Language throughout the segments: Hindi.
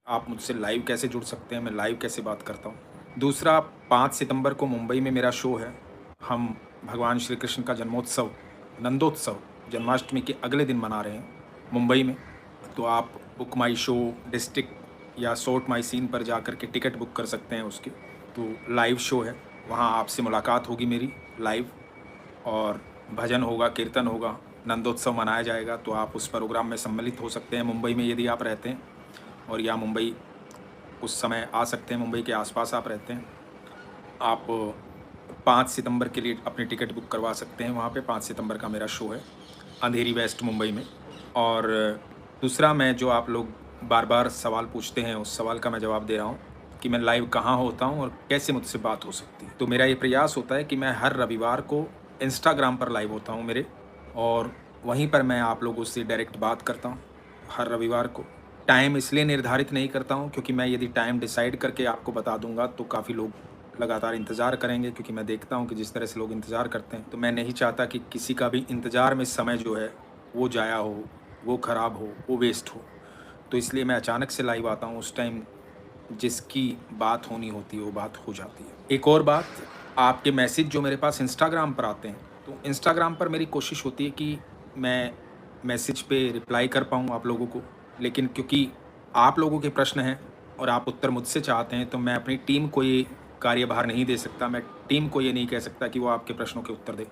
आप मुझसे लाइव कैसे जुड़ सकते हैं, मैं लाइव कैसे बात करता हूँ। दूसरा, 5 सितंबर को मुंबई में मेरा शो है। हम भगवान श्री कृष्ण का जन्मोत्सव, नंदोत्सव, जन्माष्टमी के अगले दिन मना रहे हैं मुंबई में। तो आप बुक माई शो, डिस्ट्रिक्ट या सॉर्ट माई सीन पर जाकर के टिकट बुक कर सकते हैं उसके। तो लाइव शो है, वहाँ आपसे मुलाकात होगी मेरी लाइव, और भजन होगा, कीर्तन होगा, नंदोत्सव मनाया जाएगा। तो आप उस प्रोग्राम में सम्मिलित हो सकते हैं मुंबई में यदि आप रहते हैं, और या मुंबई उस समय आ सकते हैं, मुंबई के आसपास आप रहते हैं। आप 5 सितंबर के लिए अपनी टिकट बुक करवा सकते हैं वहाँ पे। 5 सितंबर का मेरा शो है अंधेरी वेस्ट मुंबई में। और दूसरा, मैं जो आप लोग बार-बार सवाल पूछते हैं, उस सवाल का मैं जवाब दे रहा हूँ कि मैं लाइव कहाँ होता हूँ और कैसे मुझसे बात हो सकती है। तो मेरा ये प्रयास होता है कि मैं हर रविवार को इंस्टाग्राम पर लाइव होता हूँ मेरे, और वहीं पर मैं आप लोगों से डायरेक्ट बात करता हूँ हर रविवार को। टाइम इसलिए निर्धारित नहीं करता हूँ क्योंकि मैं यदि टाइम डिसाइड करके आपको बता दूँगा तो काफ़ी लोग लगातार इंतज़ार करेंगे, क्योंकि मैं देखता हूँ कि जिस तरह से लोग इंतज़ार करते हैं, तो मैं नहीं चाहता कि किसी का भी इंतज़ार में समय जो है वो ज़ाया हो, वो ख़राब हो, वो वेस्ट हो। तो इसलिए मैं अचानक से लाइव आता हूँ, उस टाइम जिसकी बात होनी होती है वो बात हो जाती है। एक और बात, आपके मैसेज जो मेरे पास इंस्टाग्राम पर आते हैं, तो इंस्टाग्राम पर मेरी कोशिश होती है कि मैं मैसेज पे रिप्लाई कर पाऊँ आप लोगों को, लेकिन क्योंकि आप लोगों के प्रश्न हैं और आप उत्तर मुझसे चाहते हैं, तो मैं अपनी टीम को ये कार्यभार नहीं दे सकता, मैं टीम को ये नहीं कह सकता कि वो आपके प्रश्नों के उत्तर दे।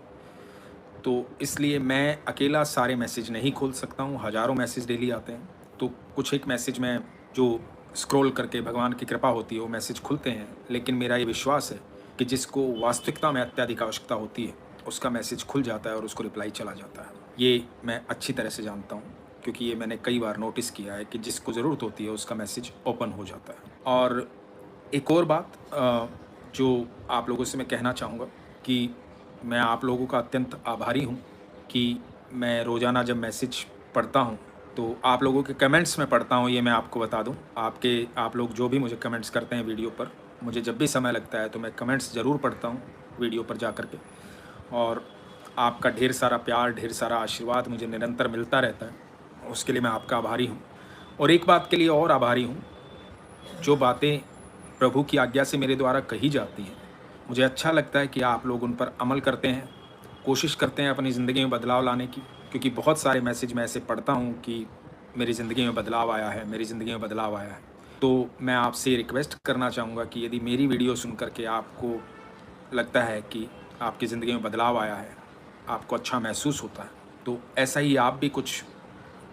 तो इसलिए मैं अकेला सारे मैसेज नहीं खोल सकता हूँ, हज़ारों मैसेज डेली आते हैं। तो कुछ एक मैसेज मैं जो स्क्रॉल करके भगवान की कृपा होती है वो मैसेज खुलते हैं, लेकिन मेरा ये विश्वास है कि जिसको वास्तविकता में अत्यधिक आवश्यकता होती है, उसका मैसेज खुल जाता है और उसको रिप्लाई चला जाता है। ये मैं अच्छी तरह से जानता हूँ, क्योंकि ये मैंने कई बार नोटिस किया है कि जिसको ज़रूरत होती है उसका मैसेज ओपन हो जाता है। और एक और बात जो आप लोगों से मैं कहना चाहूँगा कि मैं आप लोगों का अत्यंत आभारी हूँ कि मैं रोज़ाना जब मैसेज पढ़ता हूँ, तो आप लोगों के कमेंट्स मैं पढ़ता हूँ, ये मैं आपको बता दूँ। आप लोग जो भी मुझे कमेंट्स करते हैं वीडियो पर, मुझे जब भी समय लगता है तो मैं कमेंट्स ज़रूर पढ़ता हूँ वीडियो पर जा कर के। और आपका ढेर सारा प्यार, ढेर सारा आशीर्वाद मुझे निरंतर मिलता रहता है, उसके लिए मैं आपका आभारी हूँ। और एक बात के लिए और आभारी हूँ, जो बातें प्रभु की आज्ञा से मेरे द्वारा कही जाती हैं, मुझे अच्छा लगता है कि आप लोग उन पर अमल करते हैं, कोशिश करते हैं अपनी ज़िंदगी में बदलाव लाने की। क्योंकि बहुत सारे मैसेज मैं ऐसे पढ़ता हूँ कि मेरी ज़िंदगी में बदलाव आया है, मेरी ज़िंदगी में बदलाव आया है। तो मैं आपसे रिक्वेस्ट करना चाहूँगा कि यदि मेरी वीडियो सुन कर के आपको लगता है कि आपकी ज़िंदगी में बदलाव आया है, आपको अच्छा महसूस होता है, तो ऐसा ही आप भी कुछ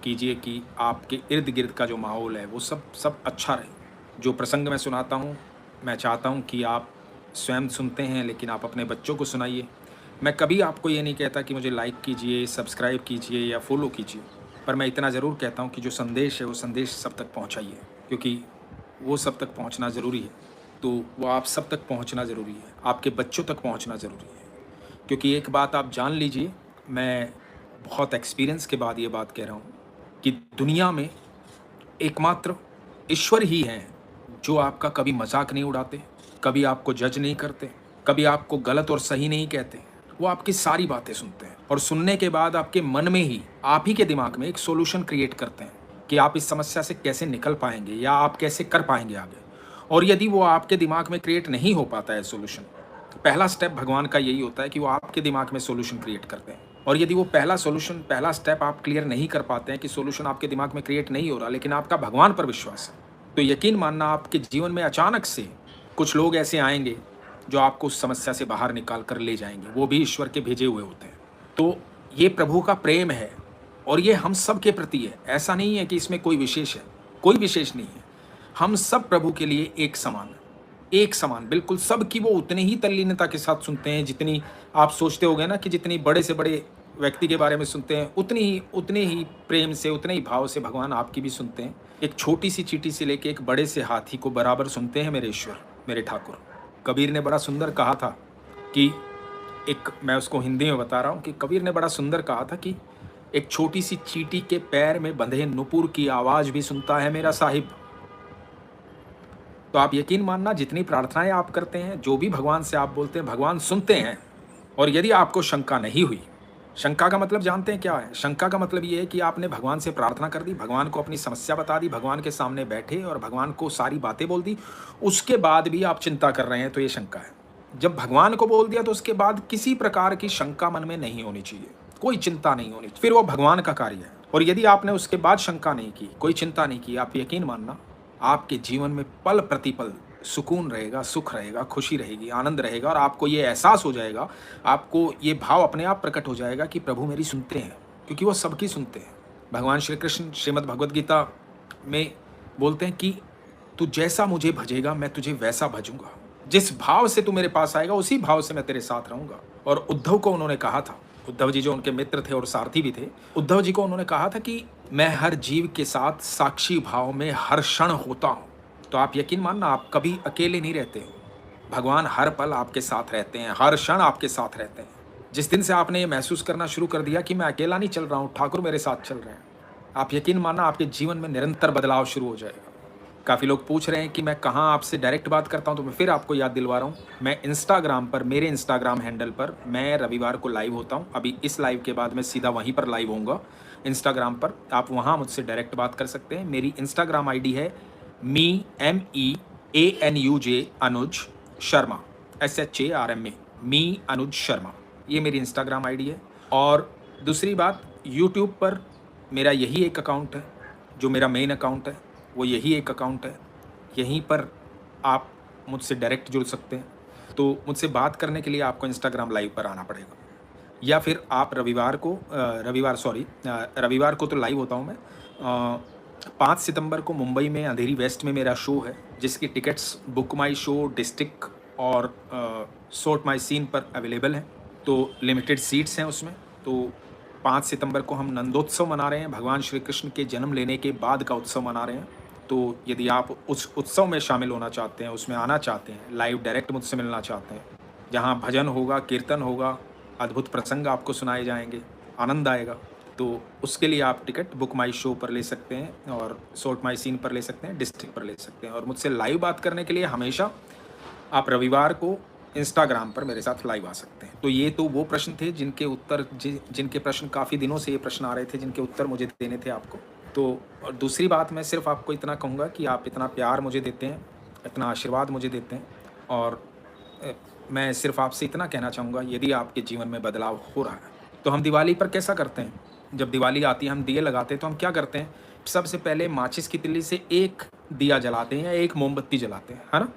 कीजिए कि आपके इर्द-गिर्द का जो माहौल है वो सब सब अच्छा रहे। जो प्रसंग मैं सुनाता हूँ, मैं चाहता हूँ कि आप स्वयं सुनते हैं, लेकिन आप अपने बच्चों को सुनाइए। मैं कभी आपको ये नहीं कहता कि मुझे लाइक कीजिए, सब्सक्राइब कीजिए या फ़ॉलो कीजिए, पर मैं इतना ज़रूर कहता हूँ कि जो संदेश है वो संदेश सब तक पहुँचाइए, क्योंकि वो सब तक पहुँचना ज़रूरी है। तो वो आप सब तक पहुँचना ज़रूरी है, आपके बच्चों तक पहुँचना ज़रूरी है। क्योंकि एक बात आप जान लीजिए, मैं बहुत एक्सपीरियंस के बाद ये बात कह रहा हूँ कि दुनिया में एकमात्र ईश्वर ही हैं जो आपका कभी मजाक नहीं उड़ाते, कभी आपको जज नहीं करते, कभी आपको गलत और सही नहीं कहते। वो आपकी सारी बातें सुनते हैं और सुनने के बाद आपके मन में ही, आप ही के दिमाग में एक सॉल्यूशन क्रिएट करते हैं कि आप इस समस्या से कैसे निकल पाएंगे या आप कैसे कर पाएंगे आगे। और यदि वो आपके दिमाग में क्रिएट नहीं हो पाता है सॉल्यूशन, तो पहला स्टेप भगवान का यही होता है कि वो आपके दिमाग में सॉल्यूशन क्रिएट करते हैं। और यदि वो पहला स्टेप आप क्लियर नहीं कर पाते हैं कि सॉल्यूशन आपके दिमाग में क्रिएट नहीं हो रहा, लेकिन आपका भगवान पर विश्वास है, तो यकीन मानना आपके जीवन में अचानक से कुछ लोग ऐसे आएँगे जो आपको उस समस्या से बाहर निकाल कर ले जाएँगे। वो भी ईश्वर के भेजे हुए होते हैं। तो ये प्रभु का प्रेम है और ये हम सब के प्रति है। ऐसा नहीं है कि इसमें कोई विशेष है, कोई विशेष नहीं है। हम सब प्रभु के लिए एक समान हैं। एक समान, बिल्कुल सबकी वो उतनी ही तल्लीनता के साथ सुनते हैं जितनी आप सोचते होंगे ना कि जितनी बड़े से बड़े व्यक्ति के बारे में सुनते हैं, उतने ही प्रेम से, उतने ही भाव से भगवान आपकी भी सुनते हैं। एक छोटी-सी चींटी से लेके एक बड़े से हाथी को बराबर सुनते हैं मेरे ईश्वर, मेरे ठाकुर। कबीर ने बड़ा सुंदर कहा था कि मैं उसको हिंदी में बता रहा हूँ कि कबीर ने बड़ा सुंदर कहा था कि एक छोटी-सी चींटी के पैर में बंधे नुपुर की आवाज़ भी सुनता है मेरा साहिब। तो आप यकीन मानना, जितनी प्रार्थनाएँ आप करते हैं, जो भी भगवान से आप बोलते हैं, भगवान सुनते हैं। और यदि आपको शंका नहीं हुई शंका का मतलब जानते हैं क्या है? शंका का मतलब ये है कि आपने भगवान से प्रार्थना कर दी, भगवान को अपनी समस्या बता दी, भगवान के सामने बैठे और भगवान को सारी बातें बोल दी, उसके बाद भी आप चिंता कर रहे हैं, तो ये शंका है। जब भगवान को बोल दिया तो उसके बाद किसी प्रकार की शंका मन में नहीं होनी चाहिए, कोई चिंता नहीं होनी चाहिए, फिर वो भगवान का कार्य है। और यदि आपने उसके बाद शंका नहीं की, कोई चिंता नहीं की, आप यकीन मानना आपके जीवन में पल प्रतिपल सुकून रहेगा, सुख रहेगा, खुशी रहेगी, आनंद रहेगा और आपको ये एहसास हो जाएगा, आपको ये भाव अपने आप प्रकट हो जाएगा कि प्रभु मेरी सुनते हैं, क्योंकि वो सबकी सुनते हैं। भगवान श्री कृष्ण श्रीमद् भगवद गीता में बोलते हैं कि तू जैसा मुझे भजेगा मैं तुझे वैसा भजूंगा, जिस भाव से तू मेरे पास आएगा उसी भाव से मैं तेरे साथ रहूंगा। और उद्धव को उन्होंने कहा था, उद्धव जी जो उनके मित्र थे और सारथी भी थे, उद्धव जी को उन्होंने कहा था कि मैं हर जीव के साथ साक्षी भाव में हर क्षण होता हूं। तो आप यकीन मानना आप कभी अकेले नहीं रहते हो, भगवान हर पल आपके साथ रहते हैं, हर क्षण आपके साथ रहते हैं। जिस दिन से आपने ये महसूस करना शुरू कर दिया कि मैं अकेला नहीं चल रहा हूँ, ठाकुर मेरे साथ चल रहे हैं, आप यकीन मानना आपके जीवन में निरंतर बदलाव शुरू हो जाएगा। काफ़ी लोग पूछ रहे हैं कि मैं कहाँ आपसे डायरेक्ट बात करता हूँ, तो मैं फिर आपको याद दिलवा रहा हूँ, मैं इंस्टाग्राम पर, मेरे इंस्टाग्राम हैंडल पर मैं रविवार को लाइव होता हूँ। अभी इस लाइव के बाद मैं सीधा वहीं पर लाइव होऊंगा इंस्टाग्राम पर, आप वहाँ मुझसे डायरेक्ट बात कर सकते हैं। मेरी इंस्टाग्राम आईडी है MEANUJ अनुज शर्मा, SHARMA, मी अनुज शर्मा, ये मेरी इंस्टाग्राम आईडी है। और दूसरी बात, यूट्यूब पर मेरा यही एक अकाउंट है, जो मेरा मेन अकाउंट है वो यही एक अकाउंट है, यहीं पर आप मुझसे डायरेक्ट जुड़ सकते हैं। तो मुझसे बात करने के लिए आपको इंस्टाग्राम लाइव पर आना पड़ेगा, या फिर आप रविवार को तो लाइव होता हूँ मैं। 5 सितंबर को मुंबई में अंधेरी वेस्ट में मेरा शो है, जिसकी टिकट्स बुक माई शो डिस्ट्रिक्ट और सोट माई सीन पर अवेलेबल हैं, तो लिमिटेड सीट्स हैं उसमें। तो 5 सितंबर को हम नंदोत्सव मना रहे हैं, भगवान श्री कृष्ण के जन्म लेने के बाद का उत्सव मना रहे हैं। तो यदि आप उस उत्सव में शामिल होना चाहते हैं, उसमें आना चाहते हैं, लाइव डायरेक्ट मुझसे मिलना चाहते हैं, जहाँ भजन होगा, कीर्तन होगा, अद्भुत प्रसंग आपको सुनाए जाएंगे, आनंद आएगा, तो उसके लिए आप टिकट बुक माई शो पर ले सकते हैं और सोट माई सीन पर ले सकते हैं, डिस्ट्रिक्ट पर ले सकते हैं। और मुझसे लाइव बात करने के लिए हमेशा आप रविवार को इंस्टाग्राम पर मेरे साथ लाइव आ सकते हैं। तो ये तो वो प्रश्न थे जिनके प्रश्न काफ़ी दिनों से ये प्रश्न आ रहे थे, जिनके उत्तर मुझे देने थे आपको। तो और दूसरी बात, मैं सिर्फ आपको इतना कहूँगा कि आप इतना प्यार मुझे देते हैं, इतना आशीर्वाद मुझे देते हैं, और मैं सिर्फ आपसे इतना कहना चाहूँगा, यदि आपके जीवन में बदलाव हो रहा है तो हम दिवाली पर कैसा करते हैं, जब दिवाली आती है हम दिए लगाते हैं, तो हम क्या करते हैं, सबसे पहले माचिस की तिल्ली से एक दिया जलाते हैं या एक मोमबत्ती जलाते हैं, है ना।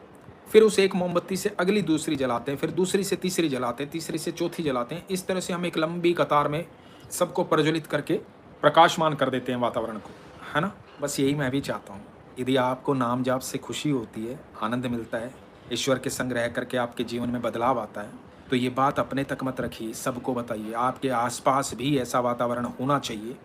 फिर उस एक मोमबत्ती से अगली दूसरी जलाते हैं, फिर दूसरी से तीसरी जलाते हैं, तीसरी से चौथी जलाते हैं। इस तरह से हम एक लंबी कतार में सबको प्रज्वलित करके प्रकाशमान कर देते हैं वातावरण को, है ना। बस यही मैं भी चाहता हूँ। यदि आपको नाम जाप से खुशी होती है, आनंद मिलता है, ईश्वर के संग रह करके आपके जीवन में बदलाव आता है, तो ये बात अपने तक मत रखिए, सबको बताइए। आपके आसपास भी ऐसा वातावरण होना चाहिए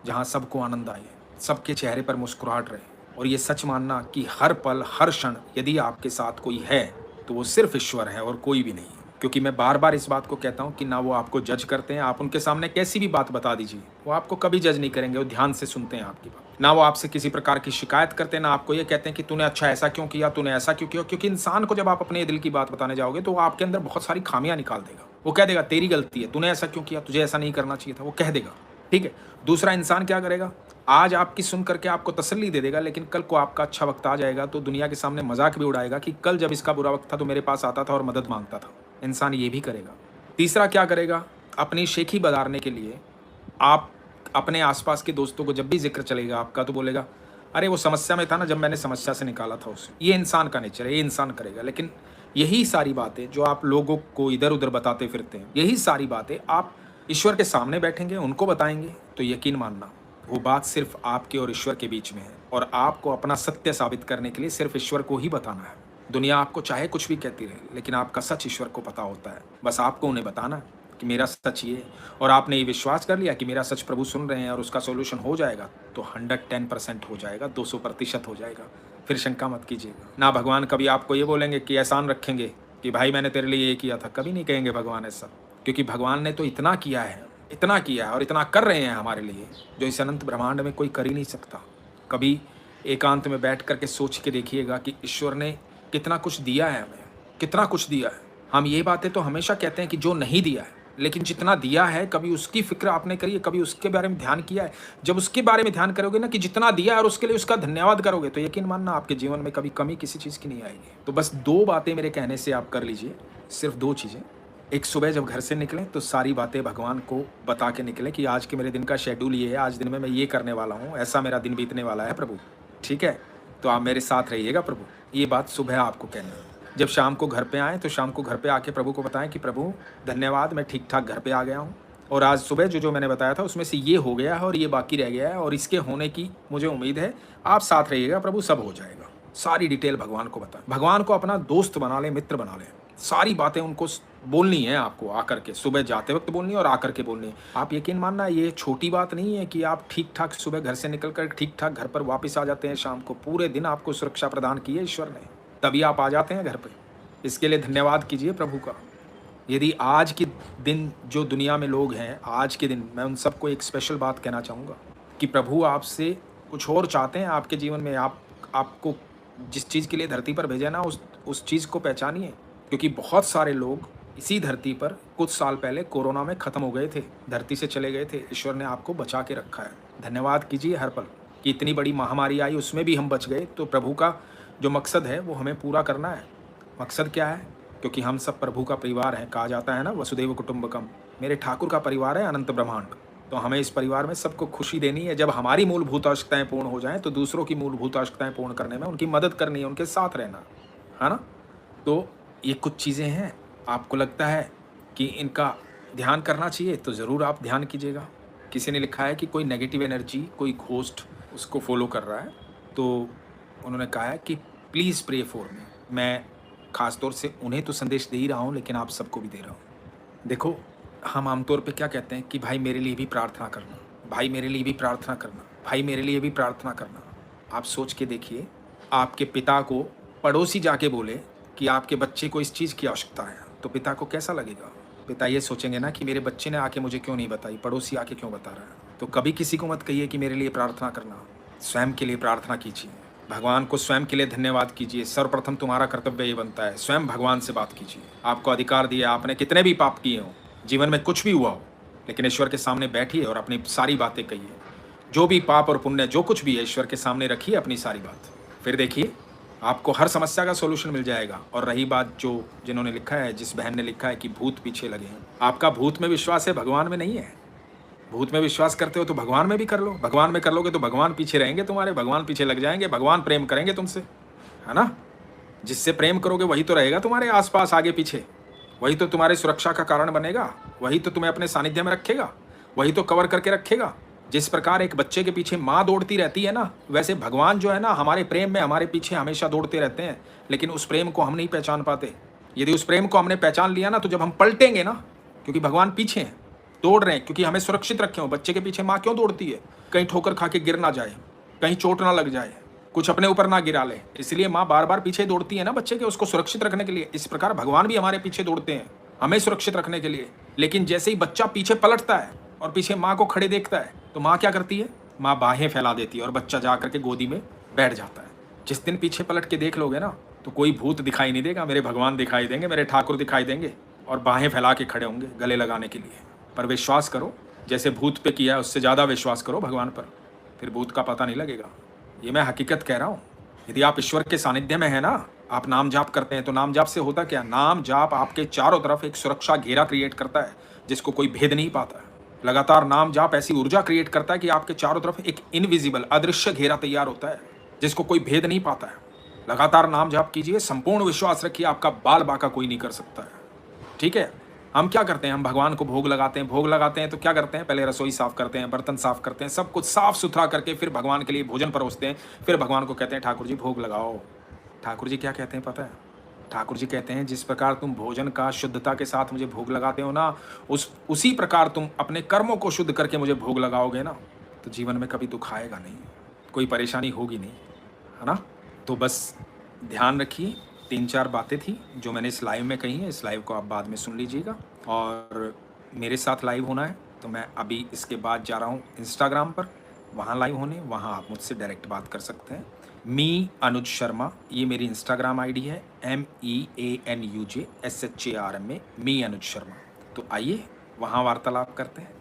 जहाँ सबको आनंद आए, सबके चेहरे पर मुस्कुराहट रहे। और ये सच मानना कि हर पल हर क्षण यदि आपके साथ कोई है तो वो सिर्फ ईश्वर है और कोई भी नहीं है। क्योंकि मैं बार बार इस बात को कहता हूँ कि ना वो आपको जज करते हैं, आप उनके सामने कैसी भी बात बता दीजिए, वो आपको कभी जज नहीं करेंगे, वो ध्यान से सुनते हैं आपकी बात। ना वो आपसे किसी प्रकार की शिकायत करते हैं, ना आपको ये कहते हैं कि तूने अच्छा ऐसा क्यों किया, तूने ऐसा क्यों किया। क्योंकि इंसान को जब आप अपने दिल की बात बताने जाओगे तो वो आपके अंदर बहुत सारी खामियां निकाल देगा। वो कह देगा तेरी गलती है, तूने ऐसा क्यों किया, तुझे ऐसा नहीं करना चाहिए था, वो कह देगा, ठीक है। दूसरा इंसान क्या करेगा, आज आपकी सुन करके आपको तसल्ली दे देगा, लेकिन कल को आपका अच्छा वक्त आ जाएगा तो दुनिया के सामने मजाक भी उड़ाएगा कि कल जब इसका बुरा वक्त था तो मेरे पास आता था और मदद मांगता था। इंसान ये भी करेगा। तीसरा क्या करेगा, अपनी शेखी बधारने के लिए आप अपने आसपास के दोस्तों को जब भी जिक्र चलेगा आपका तो बोलेगा अरे वो समस्या में था ना, जब मैंने समस्या से निकाला था उसे। ये इंसान का नेचर है, ये इंसान करेगा। लेकिन यही सारी बातें जो आप लोगों को इधर उधर बताते फिरते हैं, यही सारी बातें आप ईश्वर के सामने बैठेंगे, उनको बताएंगे, तो यकीन मानना वो बात सिर्फ आपके और ईश्वर के बीच में है। और आपको अपना सत्य साबित करने के लिए सिर्फ ईश्वर को ही बताना है। दुनिया आपको चाहे कुछ भी कहती रहे, लेकिन आपका सच ईश्वर को पता होता है। बस आपको उन्हें बताना है कि मेरा सच ये है, और आपने ये विश्वास कर लिया कि मेरा सच प्रभु सुन रहे हैं और उसका सोल्यूशन हो जाएगा, तो 110% हो जाएगा, 200% हो जाएगा। फिर शंका मत कीजिएगा। ना भगवान कभी आपको ये बोलेंगे कि एहसान रखेंगे कि भाई मैंने तेरे लिए ये किया था, कभी नहीं कहेंगे भगवान ऐसा। क्योंकि भगवान ने तो इतना किया है, इतना किया है और इतना कर रहे हैं हमारे लिए, जो इस अनंत ब्रह्मांड में कोई कर ही नहीं सकता। कभी एकांत में बैठ करके सोच के देखिएगा कि ईश्वर ने कितना कुछ दिया है हमें, कितना कुछ दिया है। हम ये बातें तो हमेशा कहते हैं कि जो नहीं दिया है, लेकिन जितना दिया है कभी उसकी फ़िक्र आपने करी है, कभी उसके बारे में ध्यान किया है? जब उसके बारे में ध्यान करोगे ना कि जितना दिया है और उसके लिए उसका धन्यवाद करोगे, तो यकीन मानना आपके जीवन में कभी कमी किसी चीज़ की नहीं आएगी। तो बस 2 बातें मेरे कहने से आप कर लीजिए, सिर्फ़ 2 चीज़ें। एक, सुबह जब घर से निकलें तो सारी बातें भगवान को बता के निकलें कि आज के मेरे दिन का शेड्यूल ये है, आज दिन में मैं ये करने वाला हूँ, ऐसा मेरा दिन बीतने वाला है प्रभु, ठीक है? तो आप मेरे साथ रहिएगा प्रभु। ये बात सुबह आपको कहनी है। जब शाम को घर पे आएँ, तो शाम को घर पे आके प्रभु को बताएँ कि प्रभु धन्यवाद, मैं ठीक-ठाक घर पे आ गया हूँ और आज सुबह जो-जो मैंने बताया था उसमें से ये हो गया है और ये बाकी रह गया है और इसके होने की मुझे उम्मीद है। आप साथ रहिएगा प्रभु, सब हो जाएगा। सारी डिटेल भगवान को बताएँ। भगवान को अपना दोस्त बना लें, मित्र बना लें। सारी बातें उनको बोलनी है आपको, आकर के सुबह जाते वक़्त बोलनी है और आकर के बोलनी है। आप यकीन मानना, ये छोटी बात नहीं है कि आप ठीक-ठाक सुबह घर से निकल कर ठीक-ठाक घर पर वापस आ जाते हैं शाम को। पूरे दिन आपको सुरक्षा प्रदान की है ईश्वर ने, तभी आप आ जाते हैं घर पे। इसके लिए धन्यवाद कीजिए प्रभु का। यदि आज के दिन जो दुनिया में लोग हैं, आज के दिन मैं उन सबको एक स्पेशल बात कहना चाहूँगा कि प्रभु आपसे कुछ और चाहते हैं आपके जीवन में। आपको जिस चीज़ के लिए धरती पर भेजा ना, उस चीज़ को पहचानिए। क्योंकि बहुत सारे लोग इसी धरती पर कुछ साल पहले कोरोना में ख़त्म हो गए थे, धरती से चले गए थे। ईश्वर ने आपको बचा के रखा है। धन्यवाद कीजिए हर पल कि इतनी बड़ी महामारी आई, उसमें भी हम बच गए। तो प्रभु का जो मकसद है वो हमें पूरा करना है। मकसद क्या है? क्योंकि हम सब प्रभु का परिवार हैं। कहा जाता है ना, वसुदेव कुटुंबकम। मेरे ठाकुर का परिवार है अनंत ब्रह्मांड। तो हमें इस परिवार में सबको खुशी देनी है। जब हमारी मूलभूत आवश्यकताएं पूर्ण हो जाएं, तो दूसरों की मूलभूत आवश्यकताएं पूर्ण करने में उनकी मदद करनी है, उनके साथ रहना है ना। तो ये कुछ चीज़ें हैं, आपको लगता है कि इनका ध्यान करना चाहिए तो ज़रूर आप ध्यान कीजिएगा। किसी ने लिखा है कि कोई नेगेटिव एनर्जी, कोई घोस्ट उसको फॉलो कर रहा है, तो उन्होंने कहा है कि प्लीज़ प्रे फॉर मी। मैं ख़ास तौर से उन्हें तो संदेश दे ही रहा हूँ, लेकिन आप सबको भी दे रहा हूँ। देखो, हम आमतौर पे क्या कहते हैं कि भाई मेरे लिए भी प्रार्थना करना, भाई मेरे लिए भी प्रार्थना करना, भाई मेरे लिए भी प्रार्थना करना। आप सोच के देखिए, आपके पिता को पड़ोसी जाके बोले कि आपके बच्चे को इस चीज़ की आवश्यकता है, तो पिता को कैसा लगेगा? पिता ये सोचेंगे ना कि मेरे बच्चे ने आके मुझे क्यों नहीं बताई, पड़ोसी आके क्यों बता रहा है। तो कभी किसी को मत कहिए कि मेरे लिए प्रार्थना करना, स्वयं के लिए प्रार्थना कीजिए। भगवान को स्वयं के लिए धन्यवाद कीजिए। सर्वप्रथम तुम्हारा कर्तव्य ये बनता है, स्वयं भगवान से बात कीजिए। आपको अधिकार दिया, आपने कितने भी पाप किए हों, जीवन में कुछ भी हुआ हो, लेकिन ईश्वर के सामने बैठिए और अपनी सारी बातें कहिए। जो भी पाप और पुण्य जो कुछ भी है, ईश्वर के सामने रखिए अपनी सारी बात। फिर देखिए, आपको हर समस्या का सॉल्यूशन मिल जाएगा। और रही बात जो जिन्होंने लिखा है, जिस बहन ने लिखा है कि भूत पीछे लगे हैं, आपका भूत में विश्वास है, भगवान में नहीं है। भूत में विश्वास करते हो तो भगवान में भी कर लो। भगवान में कर लोगे तो भगवान पीछे रहेंगे तुम्हारे, भगवान पीछे लग जाएंगे, भगवान प्रेम करेंगे तुमसे, है ना। जिससे प्रेम करोगे वही तो रहेगा तुम्हारे आसपास, आगे पीछे, वही तो तुम्हारी सुरक्षा का कारण बनेगा, वही तो तुम्हें अपने सानिध्य में रखेगा, वही तो कवर करके रखेगा। जिस प्रकार एक बच्चे के पीछे माँ दौड़ती रहती है ना, वैसे भगवान जो है ना, हमारे प्रेम में हमारे पीछे हमेशा दौड़ते रहते हैं। लेकिन उस प्रेम को हम नहीं पहचान पाते। यदि उस प्रेम को हमने पहचान लिया ना, तो जब हम पलटेंगे ना, क्योंकि भगवान पीछे हैं, दौड़ रहे हैं, क्योंकि हमें सुरक्षित रखे हो। बच्चे के पीछे माँ क्यों दौड़ती है? कहीं ठोकर खा के गिर ना जाए, कहीं चोट ना लग जाए, कुछ अपने ऊपर ना गिरा ले, इसलिए माँ बार बार पीछे दौड़ती है ना बच्चे के, उसको सुरक्षित रखने के लिए। इस प्रकार भगवान भी हमारे पीछे दौड़ते हैं, हमें सुरक्षित रखने के लिए। लेकिन जैसे ही बच्चा पीछे पलटता है और पीछे माँ को खड़े देखता है, तो माँ क्या करती है? माँ बाहें फैला देती है और बच्चा जा करके गोदी में बैठ जाता है। जिस दिन पीछे पलट के देख लोगे ना, तो कोई भूत दिखाई नहीं देगा, मेरे भगवान दिखाई देंगे, मेरे ठाकुर दिखाई देंगे और बाहें फैला के खड़े होंगे गले लगाने के लिए। पर विश्वास करो, जैसे भूत पे किया है उससे ज़्यादा विश्वास करो भगवान पर, फिर भूत का पता नहीं लगेगा। ये मैं हकीकत कह रहा हूँ। यदि आप ईश्वर के सानिध्य में है ना, आप नाम जाप करते हैं, तो नाम जाप से होता क्या? नाम जाप आपके चारों तरफ एक सुरक्षा घेरा क्रिएट करता है, जिसको कोई भेद नहीं पाता है। लगातार नाम जाप ऐसी ऊर्जा क्रिएट करता है कि आपके चारों तरफ एक इनविजिबल, अदृश्य घेरा तैयार होता है, जिसको कोई भेद नहीं पाता है। लगातार नाम जाप कीजिए, संपूर्ण विश्वास रखिए, आपका बाल बाका कोई नहीं कर सकता है। ठीक है। हम क्या करते हैं? हम भगवान को भोग लगाते हैं। भोग लगाते हैं तो क्या करते हैं? पहले रसोई साफ करते हैं, बर्तन साफ करते हैं, सब कुछ साफ सुथरा करके फिर भगवान के लिए भोजन परोसते हैं। फिर भगवान को कहते हैं ठाकुर जी भोग लगाओ। ठाकुर जी क्या कहते हैं पता है? ठाकुर जी कहते हैं, जिस प्रकार तुम भोजन का शुद्धता के साथ मुझे भोग लगाते हो ना, उसी प्रकार तुम अपने कर्मों को शुद्ध करके मुझे भोग लगाओगे ना, तो जीवन में कभी दुख आएगा नहीं, कोई परेशानी होगी नहीं, है ना। तो बस ध्यान रखिए। 3-4 बातें थी जो मैंने इस लाइव में कही हैं। इस लाइव को आप बाद में सुन लीजिएगा। और मेरे साथ लाइव होना है तो मैं अभी इसके बाद जा रहा हूँ इंस्टाग्राम पर, वहाँ लाइव होने, वहाँ आप मुझसे डायरेक्ट बात कर सकते हैं। मी अनुज शर्मा, ये मेरी इंस्टाग्राम आईडी है, MEANUJSHARMA, मी अनुज शर्मा। तो आइए वहाँ वार्तालाप करते हैं।